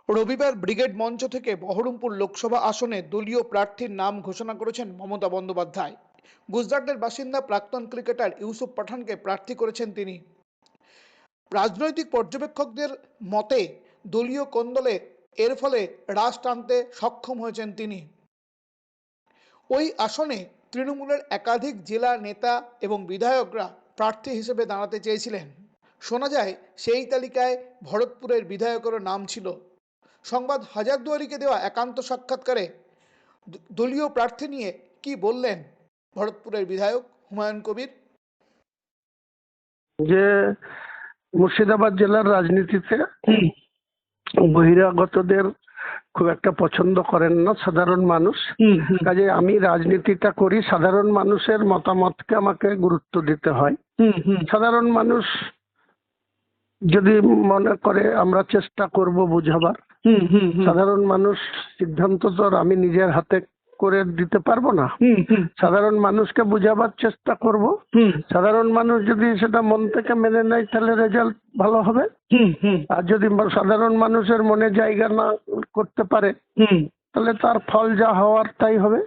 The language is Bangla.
রবিবার ব্রিগেড মঞ্চ থেকে বহরমপুর লোকসভা আসনে দলীয় প্রার্থীর নাম ঘোষণা করেছেন মমতা বন্দ্যোপাধ্যায়। গুজরাটের বাসিন্দা প্রাক্তন ক্রিকেটার ইউসুফ পাঠানকে প্রার্থী করেছেন তিনি। রাজনৈতিক পর্যবেক্ষকদের মতে দলীয় কোন্দলে এর ফলে রাশ টানতে সক্ষম হয়েছেন তিনি। ওই আসনে তৃণমূলের একাধিক জেলা নেতা এবং বিধায়করা প্রার্থী হিসেবে দাঁড়াতে চেয়েছিলেন। শোনা যায় সেই তালিকায় ভরতপুরের বিধায়কেরও নাম ছিল। সংবাদ হাজারদুয়ারিকে দেওয়া একান্ত সাক্ষাৎকারে দলীয় প্রার্থী নিয়ে কি বললেন ভরতপুরের বিধায়ক হুমায়ুন কবির। যে মুর্শিদাবাদ জেলার রাজনীতিতে বহিরাগতদের খুব একটা পছন্দ করেন না সাধারণ মানুষ। কাজে আমি রাজনীতিটা করি, সাধারণ মানুষের মতামতকে আমাকে গুরুত্ব দিতে হয়। সাধারণ মানুষ যদি মনে করে আমরা চেষ্টা করব বুঝাবার, সাধারণ মানুষ সিদ্ধান্ত তো আর আমি নিজের হাতে করে দিতে পারবো না। সাধারণ মানুষকে বুঝাবার চেষ্টা করব। সাধারণ মানুষ যদি সেটা মন থেকে মেনে নেয় তাহলে রেজাল্ট ভালো হবে। আর যদি সাধারণ মানুষের মনে জায়গা না করতে পারে তাহলে তার ফল যা হওয়ার তাই হবে।